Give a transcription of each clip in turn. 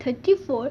34।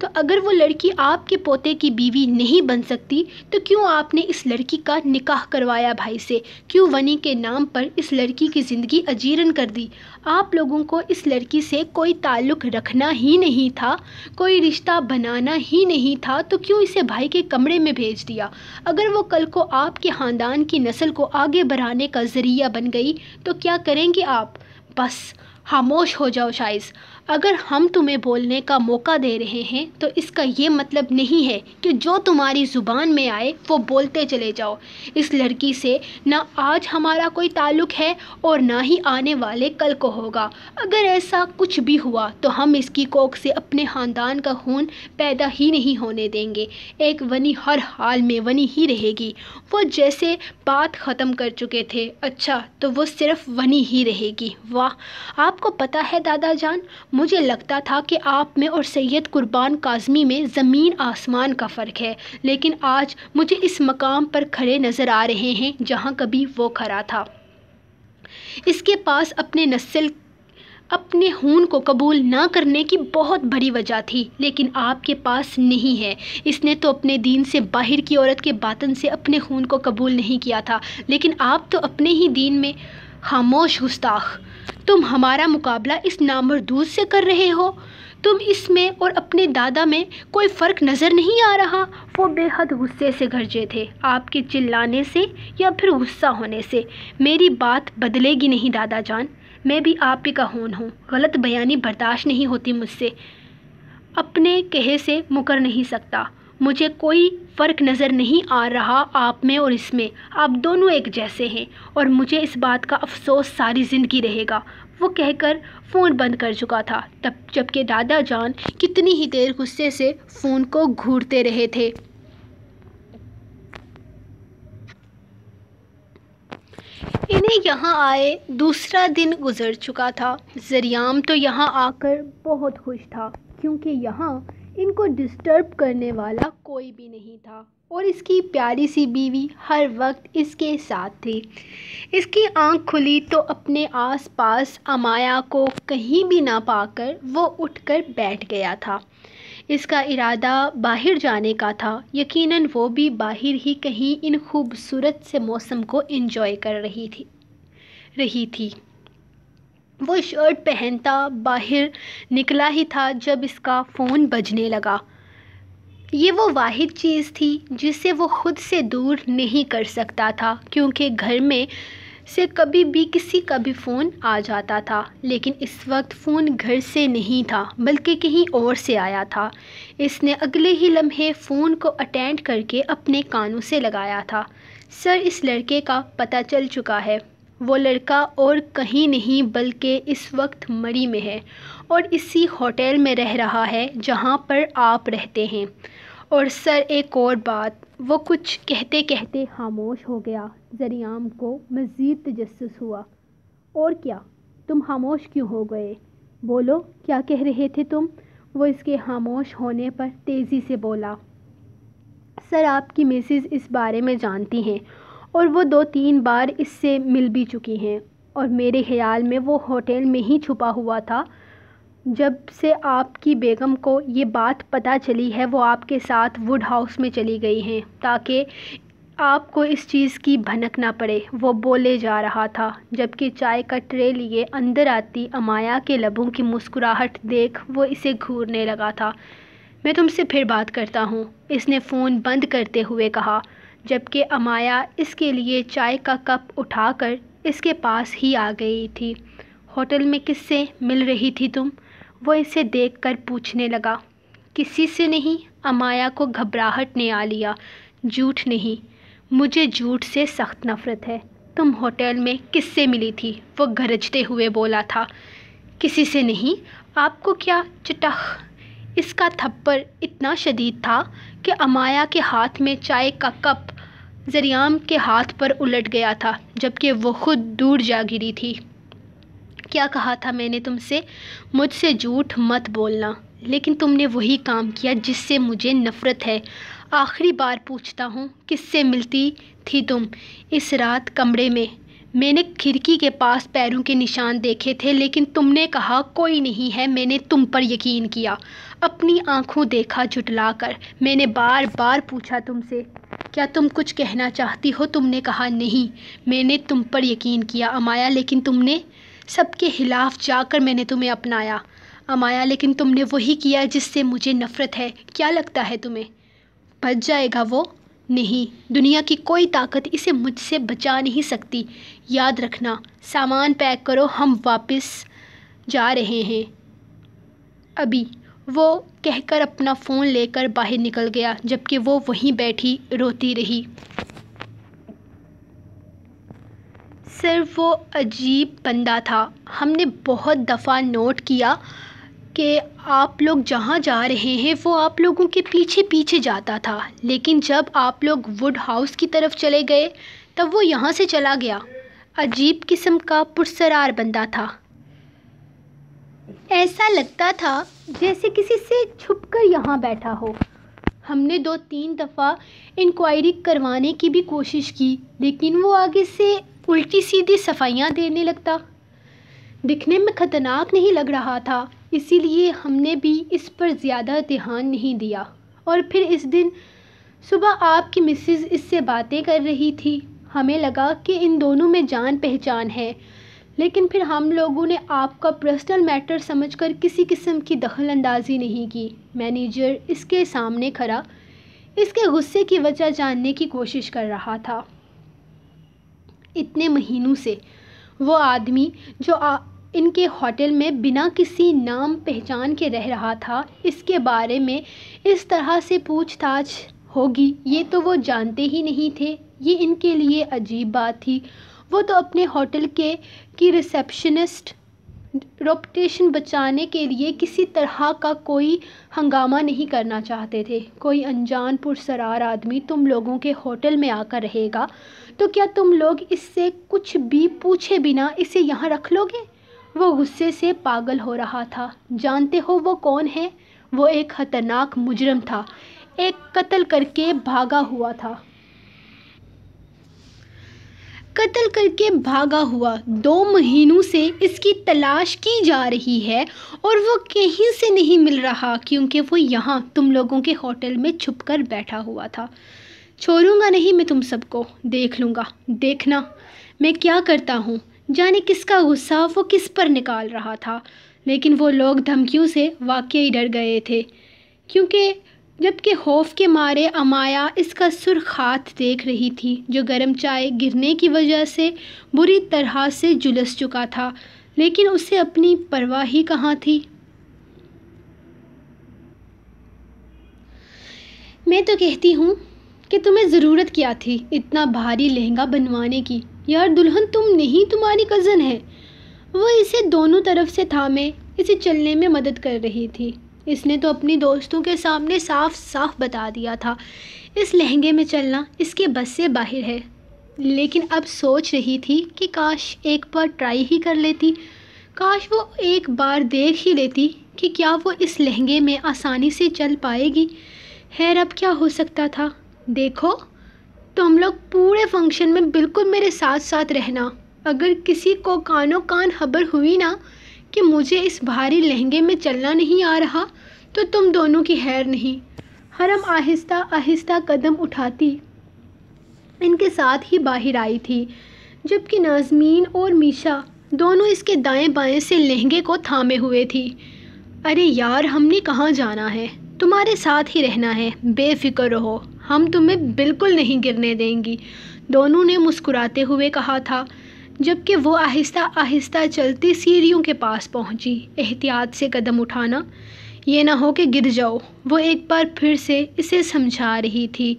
تو اگر وہ لڑکی آپ کے پوتے کی بیوی نہیں بن سکتی تو کیوں آپ نے اس لڑکی کا نکاح کروایا بھائی سے؟ کیوں ونی کے نام پر اس لڑکی کی زندگی اجیرن کر دی؟ آپ لوگوں کو اس لڑکی سے کوئی تعلق رکھنا ہی نہیں تھا، کوئی رشتہ بنانا ہی نہیں تھا، تو کیوں اسے بھائی کے کمرے میں بھیج دیا؟ اگر وہ کل کو آپ کے خاندان کی نسل کو آگے بڑھانے کا ذریعہ بن گئی تو کیا کریں گے آپ؟ بس خاموش ہو جاؤ شائز۔ اگر ہم تمہیں بولنے کا موقع دے رہے ہیں تو اس کا یہ مطلب نہیں ہے کہ جو تمہاری زبان میں آئے وہ بولتے چلے جاؤ۔ اس لڑکی سے نہ آج ہمارا کوئی تعلق ہے اور نہ ہی آنے والے کل کو ہوگا۔ اگر ایسا کچھ بھی ہوا تو ہم اس کی کوکھ سے اپنے خاندان کا خون پیدا ہی نہیں ہونے دیں گے۔ ایک ونی ہر حال میں ونی ہی رہے گی۔ وہ جیسے بات ختم کر چکے تھے۔ اچھا تو وہ صرف ونی ہی رہے گی؟ واہ! آپ کو پتہ ہے دادا جان، مجھے لگتا تھا کہ آپ میں اور سید قربان کاظمی میں زمین آسمان کا فرق ہے، لیکن آج مجھے اس مقام پر کھڑے نظر آ رہے ہیں جہاں کبھی وہ کھڑا تھا۔ اس کے پاس اپنے خون کو قبول نہ کرنے کی بہت بڑی وجہ تھی، لیکن آپ کے پاس نہیں ہے۔ اس نے تو اپنے دین سے باہر کی عورت کے باطن سے اپنے خون کو قبول نہیں کیا تھا، لیکن آپ تو اپنے ہی دین میں خاموش گستاخ! تم ہمارا مقابلہ اس نامردود سے کر رہے ہو؟ تم اس میں اور اپنے دادا میں کوئی فرق نظر نہیں آ رہا؟ وہ بے حد غصے سے گرجے تھے، آپ کے چلانے سے یا پھر غصہ ہونے سے۔ میری بات بدلے گی نہیں دادا جان، میں بھی آپ ہی کا خون ہوں، غلط بیانی برداشت نہیں ہوتی مجھ سے، اپنے کہے سے مکر نہیں سکتا۔ مجھے کوئی فرق نظر نہیں آ رہا آپ میں اور اس میں، آپ دونوں ایک جیسے ہیں اور مجھے اس بات کا افسوس ساری زندگی رہے گا۔ وہ کہہ کر فون بند کر چکا تھا، جبکہ دادا جان کتنی ہی دیر غصے سے فون کو گھورتے رہے تھے۔ انہیں یہاں آئے دوسرا دن گزر چکا تھا۔ زریام تو یہاں آ کر بہت خوش تھا کیونکہ یہاں ان کو ڈسٹرب کرنے والا کوئی بھی نہیں تھا اور اس کی پیاری سی بیوی ہر وقت اس کے ساتھ تھی۔ اس کی آنکھ کھلی تو اپنے آس پاس امایا کو کہیں بھی نہ پا کر وہ اٹھ کر بیٹھ گیا تھا۔ اس کا ارادہ باہر جانے کا تھا، یقیناً وہ بھی باہر ہی کہیں ان خوبصورت سے موسم کو انجوائے کر رہی تھی۔ وہ شرٹ پہنتا باہر نکلا ہی تھا جب اس کا فون بجنے لگا۔ یہ وہ واحد چیز تھی جسے وہ خود سے دور نہیں کر سکتا تھا، کیونکہ گھر میں سے کبھی بھی کسی کا بھی فون آ جاتا تھا، لیکن اس وقت فون گھر سے نہیں تھا بلکہ کہیں اور سے آیا تھا۔ اس نے اگلے ہی لمحے فون کو اٹینڈ کر کے اپنے کانوں سے لگایا تھا۔ سر، اس لڑکے کا پتہ چل چکا ہے۔ وہ لڑکا اور کہیں نہیں بلکہ اس وقت مری میں ہے اور اسی ہوٹل میں رہ رہا ہے جہاں پر آپ رہتے ہیں۔ اور سر، ایک اور بات۔ وہ کچھ کہتے کہتے خاموش ہو گیا۔ زریام کو مزید تجسس ہوا۔ اور کیا؟ تم خاموش کیوں ہو گئے؟ بولو، کیا کہہ رہے تھے تم؟ وہ اس کے خاموش ہونے پر تیزی سے بولا۔ سر، آپ کی مسز اس بارے میں جانتی ہیں اور وہ 2-3 بار اس سے مل بھی چکی ہیں، اور میرے خیال میں وہ ہوٹل میں ہی چھپا ہوا تھا۔ جب سے آپ کی بیگم کو یہ بات پتہ چلی ہے وہ آپ کے ساتھ ووڈ ہاؤس میں چلی گئی ہیں تاکہ آپ کو اس چیز کی بھنک نہ پڑے۔ وہ بولے جا رہا تھا جبکہ چائے کا ٹرے لیے اندر آتی امایا کے لبوں کی مسکراہٹ دیکھ وہ اسے گھورنے لگا تھا۔ میں تم سے پھر بات کرتا ہوں، اس نے فون بند کرتے ہوئے کہا، جبکہ امایا اس کے لیے چائے کا کپ اٹھا کر اس کے پاس ہی آ گئی تھی۔ ہوٹل میں کس سے مل رہی تھی تم؟ وہ اسے دیکھ کر پوچھنے لگا۔ کسی سے نہیں، امایا کو گھبراہٹ نے آ لیا۔ جھوٹ نہیں، مجھے جھوٹ سے سخت نفرت ہے۔ تم ہوٹل میں کس سے ملی تھی؟ وہ گرجتے ہوئے بولا تھا۔ کسی سے نہیں، آپ کو کیا چٹخ؟ اس کا تھپڑ اتنا شدید تھا کہ امایا کے ہاتھ میں چائے کا کپ زریام کے ہاتھ پر الٹ گیا تھا، جبکہ وہ خود دور جا گری تھی۔ کیا کہا تھا میں نے تم سے؟ مجھ سے جھوٹ مت بولنا۔ لیکن تم نے وہی کام کیا جس سے مجھے نفرت ہے۔ آخری بار پوچھتا ہوں، کس سے ملتی تھی تم اس رات کمرے میں؟ میں نے کھڑکی کے پاس پیروں کے نشان دیکھے تھے، لیکن تم نے کہا کوئی نہیں ہے۔ میں نے تم پر یقین کیا، اپنی آنکھوں دیکھا جھٹلا کر۔ میں نے بار بار پوچھا تم سے، کیا تم کچھ کہنا چاہتی ہو؟ تم نے کہا نہیں۔ میں نے تم پر یقین کیا امایا، لیکن تم نے سب کے خلاف جا کر میں نے تمہیں اپنایا امایا، لیکن تم نے وہی کیا جس سے مجھے نفرت ہے۔ کیا لگتا ہے تمہیں بچ جائے گا وہ؟ نہیں، دنیا کی کوئی طاقت اسے مجھ سے بچا نہیں سکتی۔ یاد رکھنا، سامان پیک کرو، ہم واپس جا رہے ہیں ابھی۔ وہ کہہ کر اپنا فون لے کر باہر نکل گیا، جبکہ وہ وہیں بیٹھی روتی رہی۔ صرف وہ عجیب بندہ تھا۔ ہم نے بہت دفعہ نوٹ کیا کہ آپ لوگ جہاں جا رہے ہیں وہ آپ لوگوں کے پیچھے پیچھے جاتا تھا، لیکن جب آپ لوگ ووڈ ہاؤس کی طرف چلے گئے تب وہ یہاں سے چلا گیا۔ عجیب قسم کا پرسرار بندہ تھا۔ ایسا لگتا تھا جیسے کسی سے چھپ کر یہاں بیٹھا ہو۔ ہم نے 2-3 دفعہ انکوائری کروانے کی بھی کوشش کی، لیکن وہ آگے سے الٹی سیدھی صفائیاں دینے لگتا۔ دکھنے میں خطرناک نہیں لگ رہا تھا، اسی لیے ہم نے بھی اس پر زیادہ دھیان نہیں دیا۔ اور پھر اس دن صبح آپ کی مسز اس سے باتیں کر رہی تھی۔ ہمیں لگا کہ ان دونوں میں جان پہچان ہے، لیکن پھر ہم لوگوں نے آپ کا پرسنل میٹر سمجھ کر کسی قسم کی دخل اندازی نہیں کی۔ مینیجر اس کے سامنے کھڑا اس کے غصے کی وجہ جاننے کی کوشش کر رہا تھا۔ اتنے مہینوں سے وہ آدمی جو ان کے ہوٹل میں بنا کسی نام پہچان کے رہ رہا تھا، اس کے بارے میں اس طرح سے پوچھ تاچھ ہوگی یہ تو وہ جانتے ہی نہیں تھے۔ یہ ان کے لیے عجیب بات تھی۔ وہ تو اپنے ہوٹل کی ریسیپشنسٹ ریپوٹیشن بچانے کے لیے کسی طرح کا کوئی ہنگامہ نہیں کرنا چاہتے تھے۔ کوئی انجان پرسرار آدمی تم لوگوں کے ہوٹل میں آ کر رہے گا تو کیا تم لوگ اس سے کچھ بھی پوچھے بنا اسے یہاں رکھ لو گے؟ وہ غصے سے پاگل ہو رہا تھا۔ جانتے ہو وہ کون ہے؟ وہ ایک خطرناک مجرم تھا، ایک قتل کر کے بھاگا ہوا تھا۔ قتل کر کے بھاگا ہوا 2 مہینوں سے اس کی تلاش کی جا رہی ہے اور وہ کہیں سے نہیں مل رہا، کیونکہ وہ یہاں تم لوگوں کے ہوٹل میں چھپ کر بیٹھا ہوا تھا۔ چھوڑوں گا نہیں میں تم سب کو، دیکھ لوں گا۔ دیکھنا میں کیا کرتا ہوں۔ جانے کس کا غصہ وہ کس پر نکال رہا تھا، لیکن وہ لوگ دھمکیوں سے واقعی ڈر گئے تھے، جبکہ خوف کے مارے امایا اس کا سرخ ہاتھ دیکھ رہی تھی جو گرم چائے گرنے کی وجہ سے بری طرح سے جھلس چکا تھا، لیکن اسے اپنی پرواہ ہی کہاں تھی۔ میں تو کہتی ہوں کہ تمہیں ضرورت کیا تھی اتنا بھاری لہنگا بنوانے کی؟ یار دلہن تم نہیں، تمہاری کزن ہے۔ وہ اسے دونوں طرف سے تھامے اسے چلنے میں مدد کر رہی تھی۔ اس نے تو اپنی دوستوں کے سامنے صاف صاف بتا دیا تھا اس لہنگے میں چلنا اس کے بس سے باہر ہے، لیکن اب سوچ رہی تھی کہ کاش ایک بار ٹرائی ہی کر لیتی، کاش وہ ایک بار دیکھ ہی لیتی کہ کیا وہ اس لہنگے میں آسانی سے چل پائے گی۔ خیر اب کیا ہو سکتا تھا۔ دیکھو تم لوگ پورے فنکشن میں بالکل میرے ساتھ ساتھ رہنا۔ اگر کسی کو کانوں کان خبر ہوئی نا کہ مجھے اس بھاری لہنگے میں چلنا نہیں آ رہا تو تم دونوں کی خیر نہیں۔ حرم آہستہ آہستہ قدم اٹھاتی ان کے ساتھ ہی باہر آئی تھی، جبکہ نازمین اور میشا دونوں اس کے دائیں بائیں سے لہنگے کو تھامے ہوئے تھی۔ ارے یار ہم نے کہاں جانا ہے، تمہارے ساتھ ہی رہنا ہے، بے فکر رہو، ہم تمہیں بالکل نہیں گرنے دیں گی، دونوں نے مسکراتے ہوئے کہا تھا، جبکہ وہ آہستہ آہستہ چلتی سیڑھیوں کے پاس پہنچی۔ احتیاط سے قدم اٹھانا، یہ نہ ہو کہ گر جاؤ، وہ ایک بار پھر سے اسے سمجھا رہی تھی۔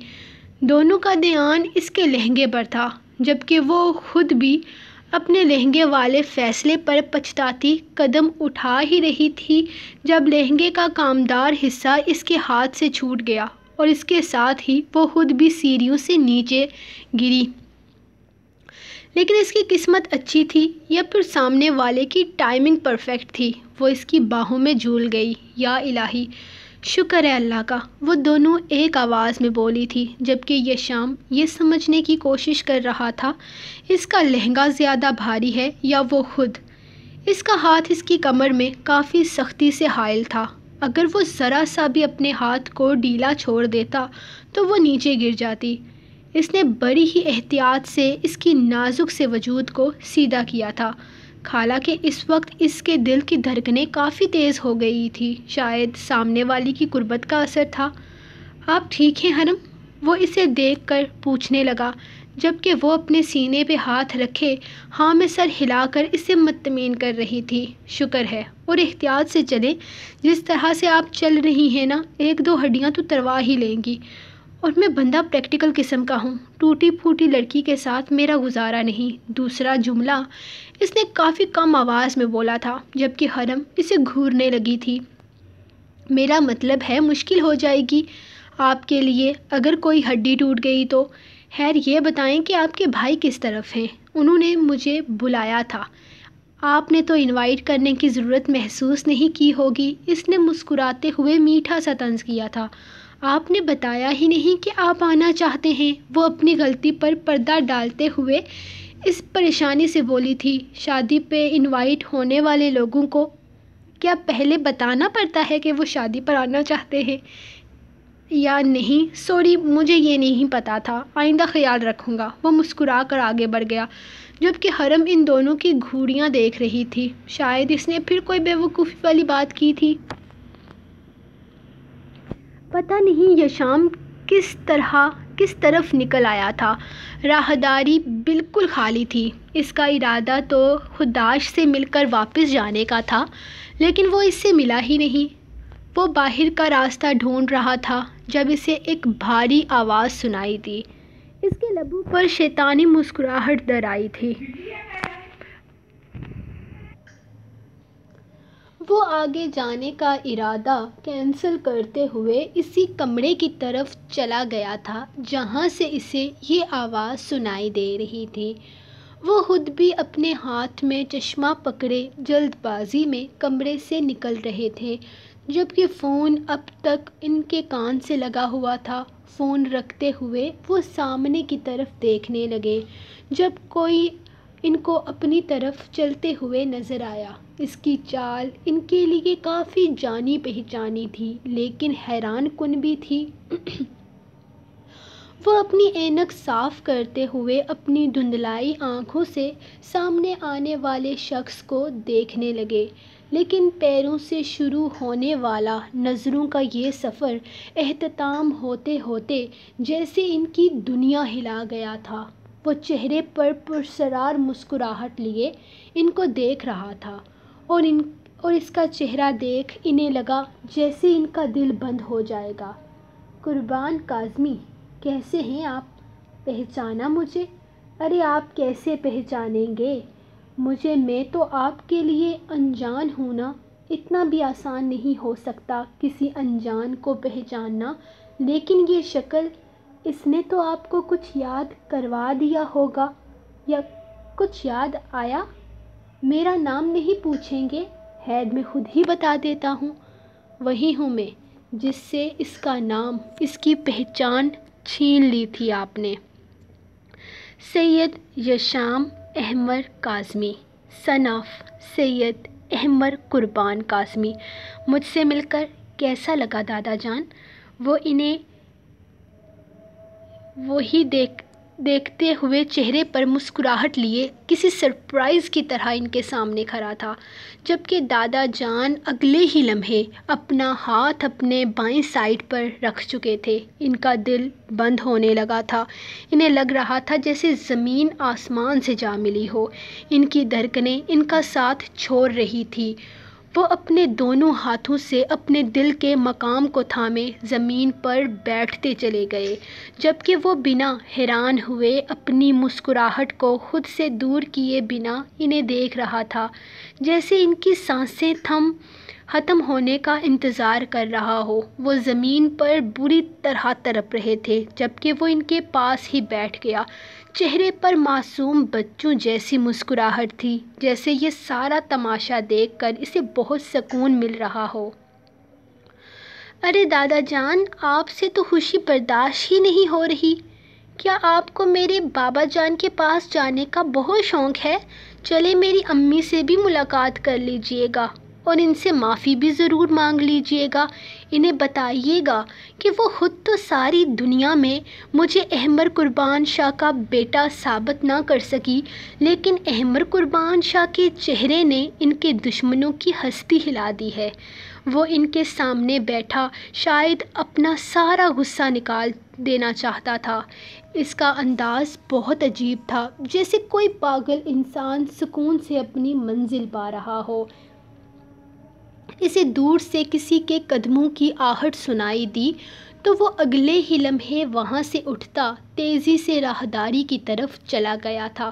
دونوں کا دھیان اس کے لہنگے پر تھا، جبکہ وہ خود بھی اپنے لہنگے والے فیصلے پر پچھتاتی قدم اٹھا ہی رہی تھی جب لہنگے کا کامدار حصہ اس کے ہاتھ سے چھوٹ گیا اور اس کے ساتھ ہی وہ خود بھی سیڑھیوں سے نیچے گری۔ لیکن اس کی قسمت اچھی تھی یا پھر سامنے والے کی ٹائمنگ پرفیکٹ تھی، وہ اس کی باہوں میں جھول گئی۔ یا الہی، شکر ہے اللہ کا، وہ دونوں ایک آواز میں بولی تھی، جبکہ یشام یہ سمجھنے کی کوشش کر رہا تھا اس کا لہنگا زیادہ بھاری ہے یا وہ خود۔ اس کا ہاتھ اس کی کمر میں کافی سختی سے حائل تھا۔ اگر وہ ذرا سا بھی اپنے ہاتھ کو ڈھیلا چھوڑ دیتا تو وہ نیچے گر جاتی۔ اس نے بڑی ہی احتیاط سے اس کی نازک سے وجود کو سیدھا کیا تھا، حالانکہ اس وقت اس کے دل کی دھڑکنیں کافی تیز ہو گئی تھی۔ شاید سامنے والی کی قربت کا اثر تھا۔ آپ ٹھیک ہیں حرم؟ وہ اسے دیکھ کر پوچھنے لگا، جبکہ وہ اپنے سینے پہ ہاتھ رکھے ہاں میں سر ہلا کر اسے مطمئن کر رہی تھی۔ شکر ہے، اور احتیاط سے چلیں، جس طرح سے آپ چل رہی ہیں نا، ایک دو ہڈیاں تو تروا ہی لیں گی، اور میں بندہ پریکٹیکل قسم کا ہوں، ٹوٹی پھوٹی لڑکی کے ساتھ میرا گزارا نہیں۔ دوسرا جملہ اس نے کافی کم آواز میں بولا تھا، جبکہ حرم اسے گھورنے لگی تھی۔ میرا مطلب ہے مشکل ہو جائے گی آپ کے لیے اگر کوئی ہڈی ٹوٹ گئی تو۔ خیر یہ بتائیں کہ آپ کے بھائی کس طرف ہیں؟ انہوں نے مجھے بلایا تھا۔ آپ نے تو انوائٹ کرنے کی ضرورت محسوس نہیں کی ہوگی۔ اس نے مسکراتے ہوئے میٹھا سا طنز کیا تھا۔ آپ نے بتایا ہی نہیں کہ آپ آنا چاہتے ہیں، وہ اپنی غلطی پر پردہ ڈالتے ہوئے اس پریشانی سے بولی تھی۔ شادی پہ انوائٹ ہونے والے لوگوں کو کیا پہلے بتانا پڑتا ہے کہ وہ شادی پر آنا چاہتے ہیں یا نہیں؟ سوری، مجھے یہ نہیں پتا تھا، آئندہ خیال رکھوں گا۔ وہ مسکرا کر آگے بڑھ گیا، جبکہ حرم ان دونوں کی گھوڑیاں دیکھ رہی تھی۔ شاید اس نے پھر کوئی بیوقوفی والی بات کی تھی۔ پتہ نہیں یشام کس طرف نکل آیا تھا۔ راہداری بالکل خالی تھی۔ اس کا ارادہ تو خداش سے مل کر واپس جانے کا تھا، لیکن وہ اس سے ملا ہی نہیں۔ وہ باہر کا راستہ ڈھونڈ رہا تھا جب اسے ایک بھاری آواز سنائی دی۔ اس کے لبوں پر شیطانی مسکراہٹ در آئی تھی۔ وہ آگے جانے کا ارادہ کینسل کرتے ہوئے اسی کمرے کی طرف چلا گیا تھا جہاں سے اسے یہ آواز سنائی دے رہی تھی۔ وہ خود بھی اپنے ہاتھ میں چشمہ پکڑے جلد بازی میں کمرے سے نکل رہے تھے، جبکہ فون اب تک ان کے کان سے لگا ہوا تھا۔ فون رکھتے ہوئے وہ سامنے کی طرف دیکھنے لگے جب کوئی ان کو اپنی طرف چلتے ہوئے نظر آیا۔ اس کی چال ان کے لیے کافی جانی پہچانی تھی، لیکن حیران کن بھی تھی۔ وہ اپنی اینک صاف کرتے ہوئے اپنی دھندلائی آنکھوں سے سامنے آنے والے شخص کو دیکھنے لگے، لیکن پیروں سے شروع ہونے والا نظروں کا یہ سفر اختتام ہوتے ہوتے جیسے ان کی دنیا ہلا گیا تھا۔ وہ چہرے پر پراسرار مسکراہٹ لیے ان کو دیکھ رہا تھا، اور اس کا چہرہ دیکھ انہیں لگا جیسے ان کا دل بند ہو جائے گا۔ قربان کاظمی، کیسے ہیں آپ؟ پہچانا مجھے؟ ارے آپ کیسے پہچانیں گے مجھے؟ میں تو آپ کے لیے انجان ہوں نا۔ اتنا بھی آسان نہیں ہو سکتا کسی انجان کو پہچاننا، لیکن یہ شکل، اس نے تو آپ کو کچھ یاد کروا دیا ہوگا، یا کچھ یاد آیا؟ میرا نام نہیں پوچھیں گے؟ خیر میں خود ہی بتا دیتا ہوں، وہی ہوں میں جس سے اس کا نام، اس کی پہچان چھین لی تھی آپ نے۔ سید یشام احمر کاظمی، سن آف سید احمر قربان کاظمی۔ مجھ سے مل کر کیسا لگا دادا جان؟ وہ انہیں وہی دیکھتے ہوئے چہرے پر مسکراہٹ لیے کسی سرپرائز کی طرح ان کے سامنے کھڑا تھا، جبکہ دادا جان اگلے ہی لمحے اپنا ہاتھ اپنے بائیں سائیڈ پر رکھ چکے تھے۔ ان کا دل بند ہونے لگا تھا۔ انہیں لگ رہا تھا جیسے زمین آسمان سے جا ملی ہو۔ ان کی دھڑکنیں ان کا ساتھ چھوڑ رہی تھی۔ وہ اپنے دونوں ہاتھوں سے اپنے دل کے مقام کو تھامے زمین پر بیٹھتے چلے گئے، جبکہ وہ بنا حیران ہوئے اپنی مسکراہٹ کو خود سے دور کیے بنا انہیں دیکھ رہا تھا، جیسے ان کی سانسیں ختم ہونے کا انتظار کر رہا ہو۔ وہ زمین پر بری طرح تڑپ رہے تھے، جبکہ وہ ان کے پاس ہی بیٹھ گیا۔ چہرے پر معصوم بچوں جیسی مسکراہٹ تھی، جیسے یہ سارا تماشا دیکھ کر اسے بہت سکون مل رہا ہو۔ ارے دادا جان، آپ سے تو خوشی برداشت ہی نہیں ہو رہی۔ کیا آپ کو میرے بابا جان کے پاس جانے کا بہت شوق ہے؟ چلے میری امی سے بھی ملاقات کر لیجئے گا اور ان سے معافی بھی ضرور مانگ لیجئے گا۔ انہیں بتائیے گا کہ وہ خود تو ساری دنیا میں مجھے احمر قربان شاہ کا بیٹا ثابت نہ کر سکی، لیکن احمر قربان شاہ کے چہرے نے ان کے دشمنوں کی ہستی ہلا دی ہے۔ وہ ان کے سامنے بیٹھا شاید اپنا سارا غصہ نکال دینا چاہتا تھا۔ اس کا انداز بہت عجیب تھا، جیسے کوئی پاگل انسان سکون سے اپنی منزل پا رہا ہو۔ اسے دور سے کسی کے قدموں کی آہٹ سنائی دی تو وہ اگلے ہی لمحے وہاں سے اٹھتا تیزی سے راہداری کی طرف چلا گیا تھا،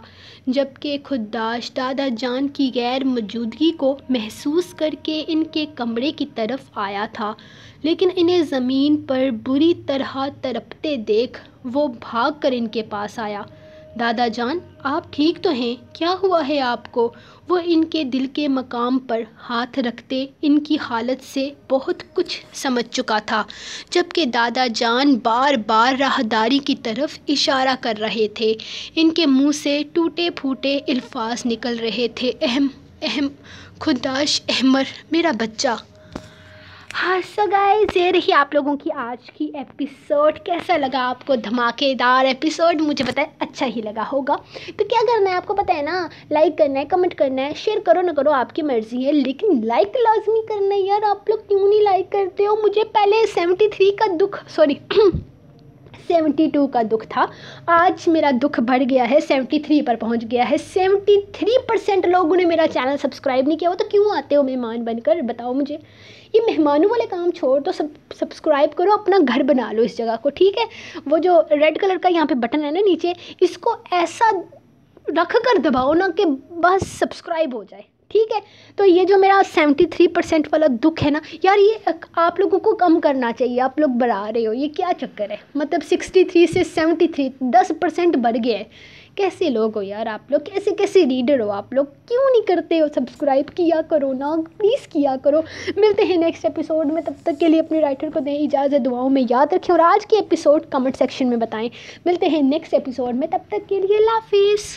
جبکہ خودداشت دادا جان کی غیر موجودگی کو محسوس کر کے ان کے کمرے کی طرف آیا تھا، لیکن انہیں زمین پر بری طرح تڑپتے دیکھ وہ بھاگ کر ان کے پاس آیا۔ دادا جان، آپ ٹھیک تو ہیں؟ کیا ہوا ہے آپ کو؟ وہ ان کے دل کے مقام پر ہاتھ رکھتے ان کی حالت سے بہت کچھ سمجھ چکا تھا، جبکہ دادا جان بار بار راہداری کی طرف اشارہ کر رہے تھے۔ ان کے منہ سے ٹوٹے پھوٹے الفاظ نکل رہے تھے، خودداشت احمر، میرا بچہ۔ ہاں سو گائز، یہ رہی آپ لوگوں کی آج کی ایپیسوڈ۔ کیسا لگا آپ کو؟ دھماکے دار ایپیسوڈ، مجھے پتہ ہے اچھا ہی لگا ہوگا۔ تو کیا کرنا ہے آپ کو پتہ ہے نا، لائک کرنا ہے، کمنٹ کرنا ہے، شیئر کرو نہ کرو آپ کی مرضی ہے، لیکن لائک لازمی کرنا ہے یار۔ آپ لوگ کیوں نہیں لائک کرتے ہو؟ مجھے پہلے 72 کا دکھ تھا، آج میرا دکھ بڑھ گیا ہے، 73 پر پہنچ گیا ہے۔ 73% لوگوں نے میرا چینل سبسکرائب نہیں کیا ہو، تو کیوں آتے ہو مہمان بن کر؟ بتاؤ مجھے۔ یہ مہمانوں والے کام چھوڑ دو، سبسکرائب کرو، اپنا گھر بنا لو اس جگہ کو، ٹھیک ہے؟ وہ جو ریڈ کلر کا یہاں پہ بٹن ہے نا نیچے، اس کو ایسا رکھ کر دباؤ نا کہ بس سبسکرائب ہو جائے، ٹھیک ہے؟ تو یہ جو میرا 73% والا دکھ ہے نا یار، یہ آپ لوگوں کو کم کرنا چاہیے۔ آپ لوگ بڑھا رہے ہو، یہ کیا چکر ہے؟ مطلب 63 سے 73، 10% بڑھ گیا ہے۔ کیسے لوگ ہو یار آپ لوگ؟ کیسے ریڈر ہو آپ لوگ؟ کیوں نہیں کرتے ہو سبسکرائب؟ کیا کرو نا، پلیز کیا کرو۔ ملتے ہیں نیکسٹ ایپیسوڈ میں، تب تک کے لیے اپنے رائٹر کو دیں اجازت، دعاؤں میں یاد رکھیں، اور آج کی ایپیسوڈ کمنٹ سیکشن میں بتائیں۔ ملتے ہیں نیکسٹ ایپیسوڈ میں، تب تک کے لیے اللہ حافظ۔